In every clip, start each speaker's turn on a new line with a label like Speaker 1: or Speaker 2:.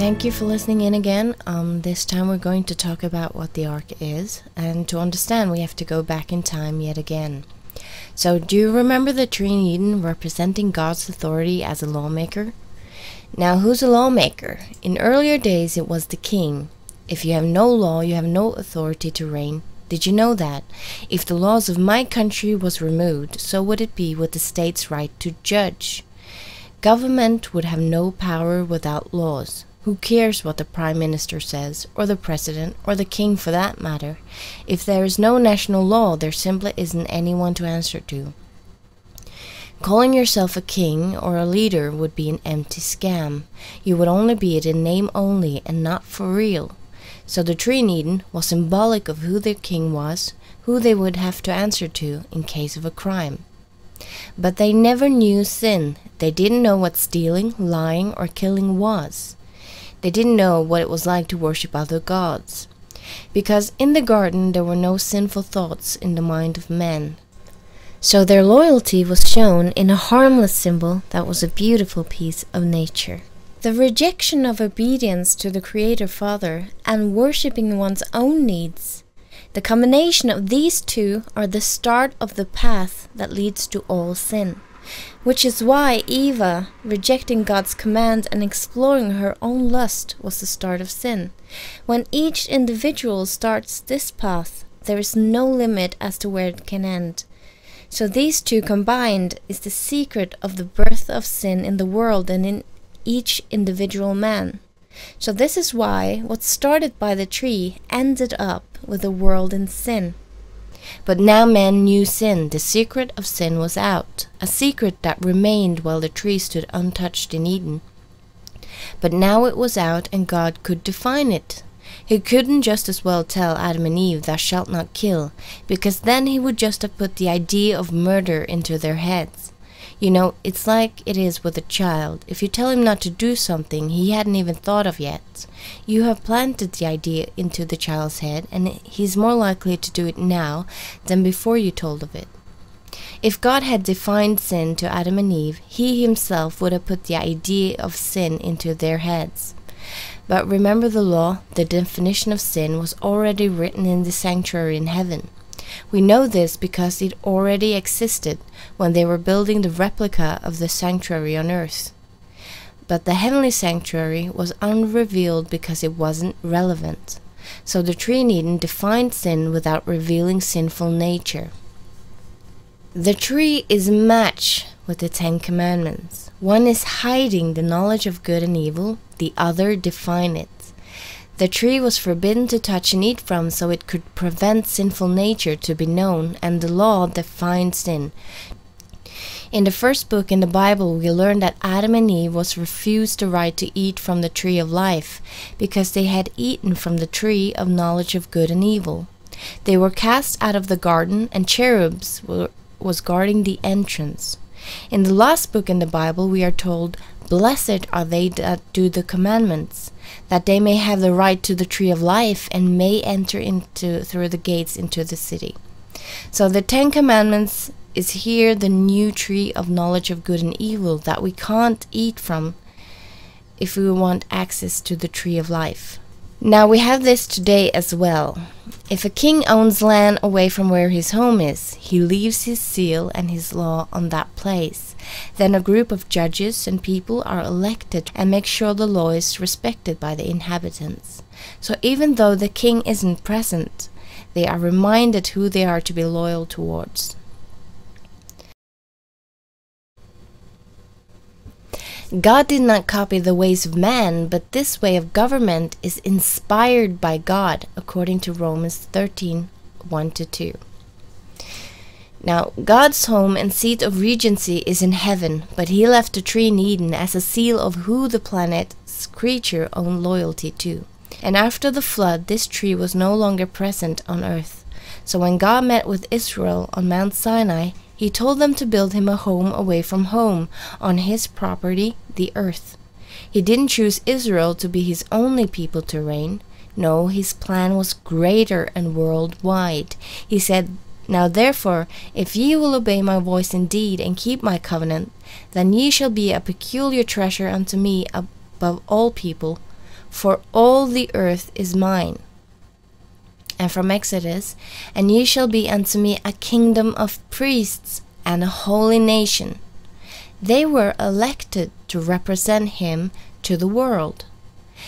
Speaker 1: Thank you for listening in again. This time we're going to talk about what the Ark is, and to understand we have to go back in time yet again. So, do you remember the tree in Eden representing God's authority as a lawmaker? Now, who's a lawmaker? In earlier days it was the king. If you have no law, you have no authority to reign. Did you know that? If the laws of my country was removed, so would it be with the state's right to judge. Government would have no power without laws. Who cares what the Prime Minister says, or the President, or the King for that matter? If there is no national law, there simply isn't anyone to answer to. Calling yourself a king or a leader would be an empty scam. You would only be it in name only and not for real. So the tree in Eden was symbolic of who their king was, who they would have to answer to in case of a crime. But they never knew sin. They didn't know what stealing, lying, or killing was. They didn't know what it was like to worship other gods. Because in the garden there were no sinful thoughts in the mind of men. So their loyalty was shown in a harmless symbol that was a beautiful piece of nature. The rejection of obedience to the Creator Father and worshipping one's own needs, the combination of these two are the start of the path that leads to all sin. Which is why Eve, rejecting God's command and exploring her own lust, was the start of sin. When each individual starts this path, there is no limit as to where it can end. So these two combined is the secret of the birth of sin in the world and in each individual man. So this is why what started by the tree ended up with the world in sin. But now men knew sin. The secret of sin was out, a secret that remained while the tree stood untouched in Eden. But now it was out and God could define it. He couldn't just as well tell Adam and Eve, "Thou shalt not kill," because then he would just have put the idea of murder into their heads. You know, it's like it is with a child. If you tell him not to do something he hadn't even thought of yet, you have planted the idea into the child's head, and he's more likely to do it now than before you told of it. If God had defined sin to Adam and Eve, he himself would have put the idea of sin into their heads. But remember the law, the definition of sin was already written in the sanctuary in heaven. We know this because it already existed when they were building the replica of the sanctuary on earth. But the heavenly sanctuary was unrevealed because it wasn't relevant. So the tree in Eden defined sin without revealing sinful nature. The tree is a match with the Ten Commandments. One is hiding the knowledge of good and evil, the other define it. The tree was forbidden to touch and eat from so it could prevent sinful nature to be known, and the law defined sin. In the first book in the Bible we learn that Adam and Eve was refused the right to eat from the tree of life because they had eaten from the tree of knowledge of good and evil. They were cast out of the garden, and cherubs was guarding the entrance. In the last book in the Bible we are told, "Blessed are they that do the commandments, that they may have the right to the tree of life and may enter through the gates into the city." So the Ten Commandments is here the new tree of knowledge of good and evil that we can't eat from if we want access to the tree of life. Now we have this today as well. If a king owns land away from where his home is, he leaves his seal and his law on that place. Then a group of judges and people are elected and make sure the law is respected by the inhabitants. So even though the king isn't present, they are reminded who they are to be loyal towards. God did not copy the ways of man, but this way of government is inspired by God, according to Romans 13, 1-2. Now, God's home and seat of regency is in heaven, but he left the tree in Eden as a seal of who the planet's creature owned loyalty to. And after the flood, this tree was no longer present on earth. So when God met with Israel on Mount Sinai, he told them to build him a home away from home, on his property, the earth. He didn't choose Israel to be his only people to reign. No, his plan was greater and worldwide. He said, "Now therefore, if ye will obey my voice indeed, and keep my covenant, then ye shall be a peculiar treasure unto me above all people, for all the earth is mine. And from Exodus, and ye shall be unto me a kingdom of priests and a holy nation. They were elected to represent him to the world.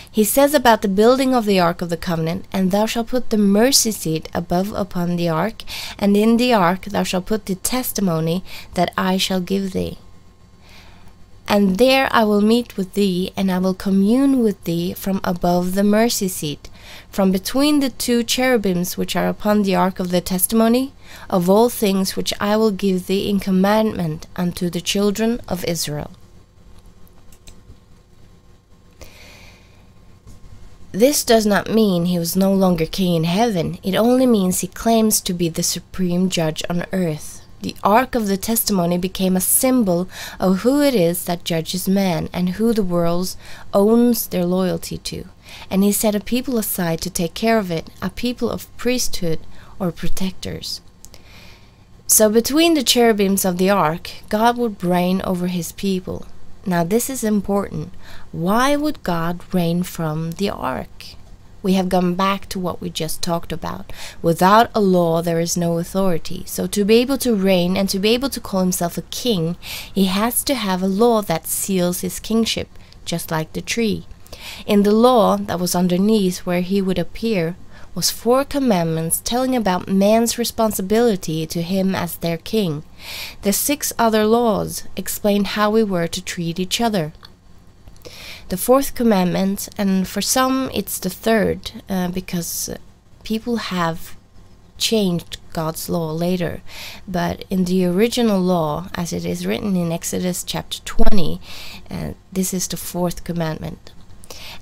Speaker 1: He says about the building of the Ark of the Covenant, and thou shalt put the mercy seat above upon the ark, and in the ark thou shalt put the testimony that I shall give thee. And there I will meet with thee, and I will commune with thee from above the mercy seat, from between the two cherubims which are upon the ark of the testimony, of all things which I will give thee in commandment unto the children of Israel. This does not mean he was no longer king in heaven. It only means he claims to be the supreme judge on earth. The Ark of the Testimony became a symbol of who it is that judges man and who the world owns their loyalty to. And he set a people aside to take care of it, a people of priesthood or protectors. So between the cherubims of the ark, God would reign over his people. Now this is important. Why would God reign from the ark? We have gone back to what we just talked about. Without a law, there is no authority. So to be able to reign and to be able to call himself a king, he has to have a law that seals his kingship, just like the tree. In the law that was underneath where he would appear was 4 commandments telling about man's responsibility to him as their king. The 6 other laws explained how we were to treat each other. The 4th commandment, and for some it's the 3rd, because people have changed God's law later, but in the original law, as it is written in Exodus chapter 20, this is the 4th commandment.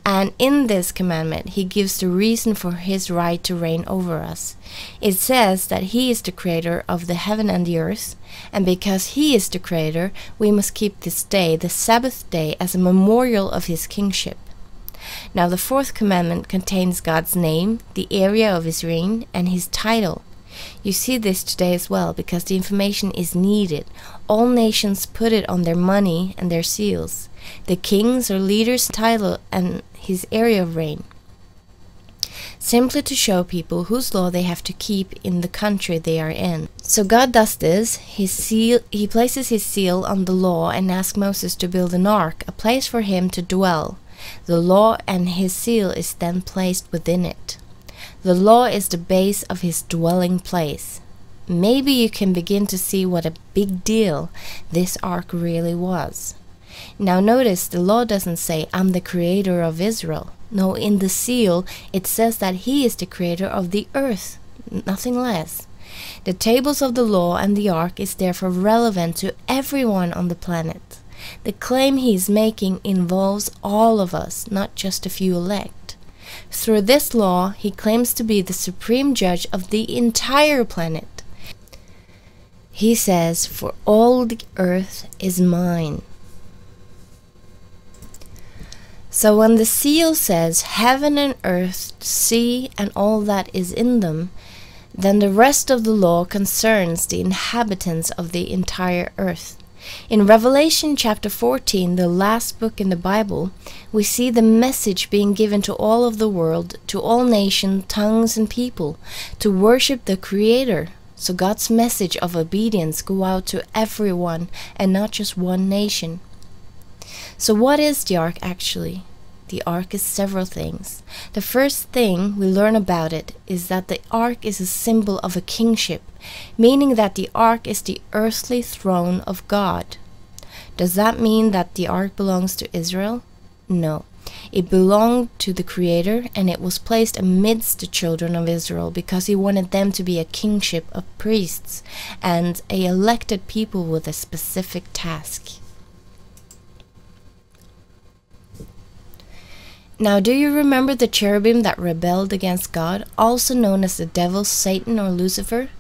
Speaker 1: And in this commandment, he gives the reason for his right to reign over us. It says that he is the creator of the heaven and the earth, and because he is the creator, we must keep this day, the Sabbath day, as a memorial of his kingship. Now the 4th commandment contains God's name, the area of his reign, and his title. You see this today as well, because the information is needed. All nations put it on their money and their seals. The king's or leader's title and his area of reign. Simply to show people whose law they have to keep in the country they are in. So God does this. He places his seal on the law and asks Moses to build an ark, a place for him to dwell. The law and his seal is then placed within it. The law is the base of his dwelling place. Maybe you can begin to see what a big deal this ark really was. Now notice the law doesn't say, I'm the creator of Israel. No, in the seal it says that he is the creator of the earth, nothing less. The tables of the law and the ark is therefore relevant to everyone on the planet. The claim he is making involves all of us, not just a few elect. Through this law, he claims to be the supreme judge of the entire planet. He says, for all the earth is mine. So when the seal says heaven and earth, sea and all that is in them, then the rest of the law concerns the inhabitants of the entire earth. In Revelation chapter 14, the last book in the Bible, we see the message being given to all of the world, to all nations, tongues and people, to worship the Creator. So God's message of obedience go out to everyone and not just one nation. So what is the ark actually? The ark is several things. The first thing we learn about it is that the ark is a symbol of a kingship, meaning that the ark is the earthly throne of God. Does that mean that the ark belongs to Israel? No. It belonged to the Creator, and it was placed amidst the children of Israel because he wanted them to be a kingship of priests and a elected people with a specific task. Now, do you remember the cherubim that rebelled against God, also known as the devil, Satan, or Lucifer?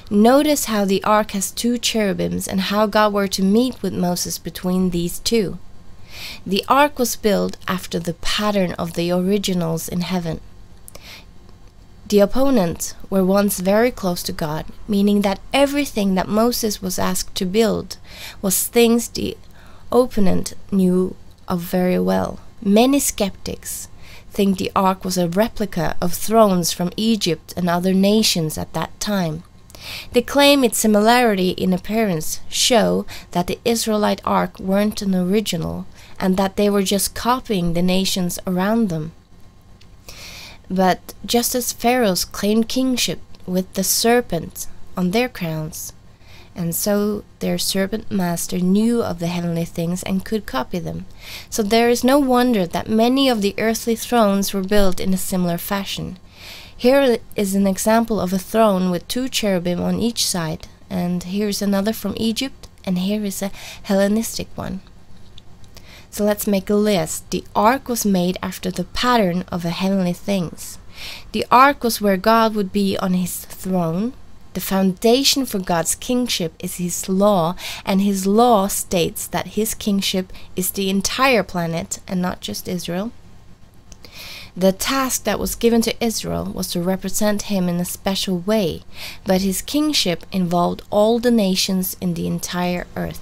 Speaker 1: Notice how the ark has 2 cherubims and how God were to meet with Moses between these 2. The ark was built after the pattern of the originals in heaven. The opponents were once very close to God, meaning that everything that Moses was asked to build was things the opponent knew of very well. many skeptics think the ark was a replica of thrones from Egypt and other nations at that time. They claim its similarity in appearance show that the Israelite ark weren't an original and that they were just copying the nations around them. But just as pharaohs claimed kingship with the serpent on their crowns, and so their serpent master knew of the heavenly things and could copy them. So there is no wonder that many of the earthly thrones were built in a similar fashion. Here is an example of a throne with 2 cherubim on each side, and here's another from Egypt, and here is a Hellenistic one. So let's make a list. The ark was made after the pattern of the heavenly things. The ark was where God would be on his throne. The foundation for God's kingship is his law, and his law states that his kingship is the entire planet and not just Israel. The task that was given to Israel was to represent him in a special way, but his kingship involved all the nations in the entire earth.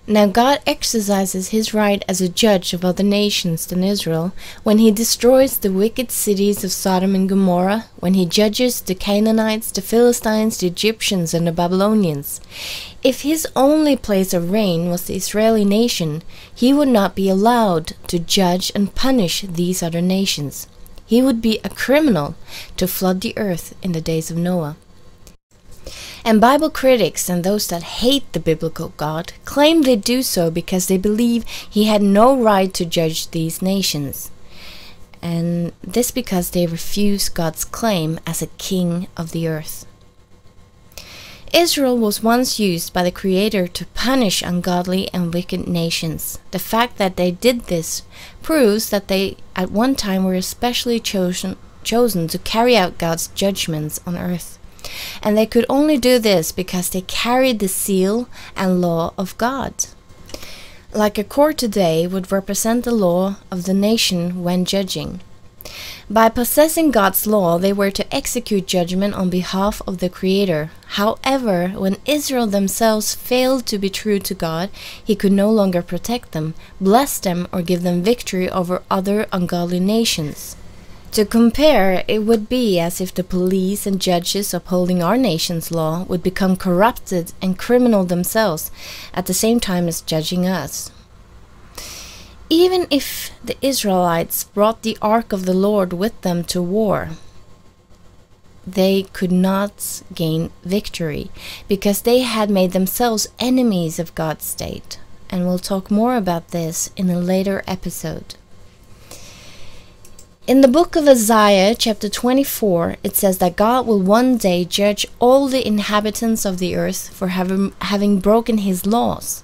Speaker 1: Now God exercises his right as a judge of other nations than Israel when he destroys the wicked cities of Sodom and Gomorrah, when he judges the Canaanites, the Philistines, the Egyptians, and the Babylonians. If his only place of reign was the Israeli nation, he would not be allowed to judge and punish these other nations. He would be a criminal to flood the earth in the days of Noah. And Bible critics and those that hate the biblical God claim they do so because they believe he had no right to judge these nations. And this because they refuse God's claim as a king of the earth. Israel was once used by the Creator to punish ungodly and wicked nations. The fact that they did this proves that they at one time were especially chosen to carry out God's judgments on earth. And they could only do this because they carried the seal and law of God. Like a court today would represent the law of the nation when judging. By possessing God's law, they were to execute judgment on behalf of the Creator. However, when Israel themselves failed to be true to God, he could no longer protect them, bless them, or give them victory over other ungodly nations. To compare, it would be as if the police and judges upholding our nation's law would become corrupted and criminal themselves at the same time as judging us. Even if the Israelites brought the ark of the Lord with them to war, they could not gain victory because they had made themselves enemies of God's state. And we'll talk more about this in a later episode. In the book of Isaiah, chapter 24, it says that God will one day judge all the inhabitants of the earth for having broken his laws.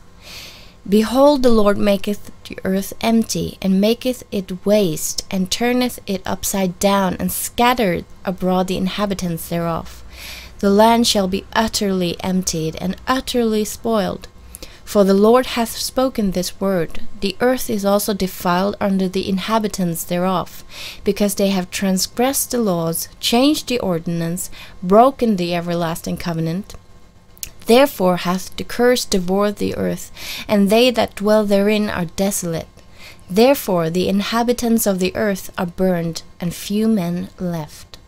Speaker 1: Behold, the Lord maketh the earth empty, and maketh it waste, and turneth it upside down, and scattereth abroad the inhabitants thereof. The land shall be utterly emptied, and utterly spoiled. For the Lord hath spoken this word, the earth is also defiled under the inhabitants thereof, because they have transgressed the laws, changed the ordinance, broken the everlasting covenant. Therefore hath the curse devoured the earth, and they that dwell therein are desolate. Therefore the inhabitants of the earth are burned, and few men left.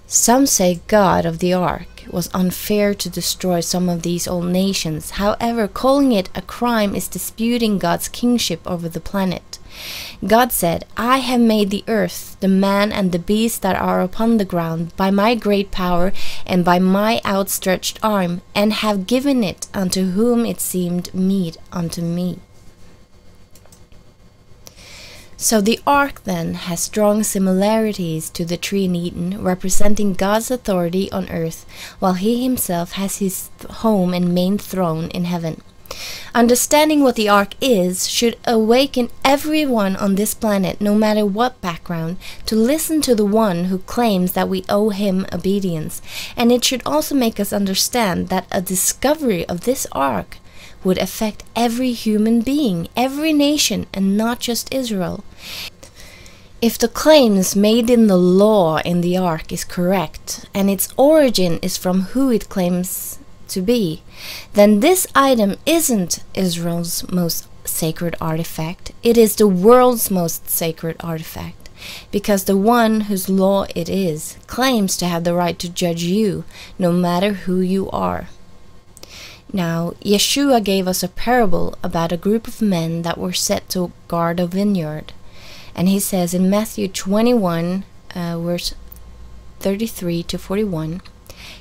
Speaker 1: Some say God of the ark was unfair to destroy some of these old nations. However, calling it a crime is disputing God's kingship over the planet. God said, I have made the earth, the man and the beast that are upon the ground, by my great power and by my outstretched arm, and have given it unto whom it seemed meet unto me. So the ark then has strong similarities to the tree in Eden, representing God's authority on earth, while he himself has his home and main throne in heaven. Understanding what the ark is should awaken everyone on this planet, no matter what background, to listen to the one who claims that we owe him obedience. And it should also make us understand that a discovery of this ark would affect every human being, every nation, and not just Israel. If the claims made in the law in the ark is correct, and its origin is from who it claims to be, then this item isn't Israel's most sacred artifact. It is the world's most sacred artifact, because the one whose law it is claims to have the right to judge you, no matter who you are. Now, Yeshua gave us a parable about a group of men that were set to guard a vineyard. And he says in Matthew 21, verse 33 to 41,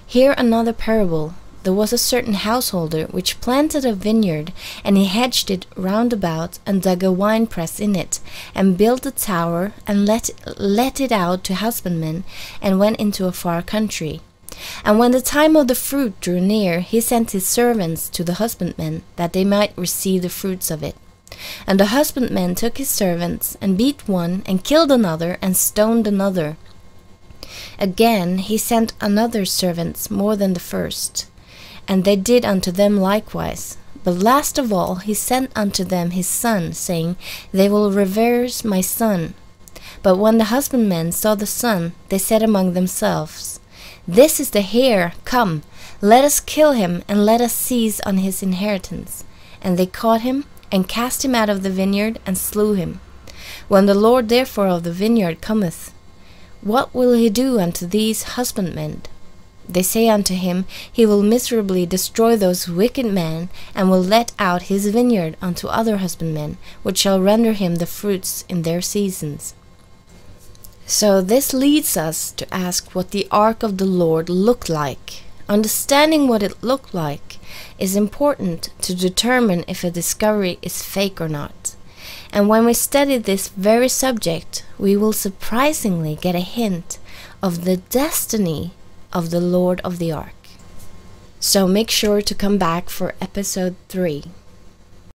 Speaker 1: "Hear another parable. There was a certain householder which planted a vineyard, and he hedged it round about, and dug a winepress in it, and built a tower, and let it out to husbandmen, and went into a far country. And when the time of the fruit drew near, he sent his servants to the husbandmen, that they might receive the fruits of it. And the husbandmen took his servants, and beat one, and killed another, and stoned another. Again he sent another servants more than the first, and they did unto them likewise. But last of all he sent unto them his son, saying, They will revere my son. But when the husbandmen saw the son, they said among themselves, This is the heir, come, let us kill him, and let us seize on his inheritance. And they caught him, and cast him out of the vineyard, and slew him. When the Lord therefore of the vineyard cometh, what will he do unto these husbandmen? They say unto him, He will miserably destroy those wicked men, and will let out his vineyard unto other husbandmen, which shall render him the fruits in their seasons. So this leads us to ask what the ark of the Lord looked like. Understanding what it looked like is important to determine if a discovery is fake or not. And when we study this very subject, we will surprisingly get a hint of the destiny of the Lord of the Ark. So make sure to come back for episode 3.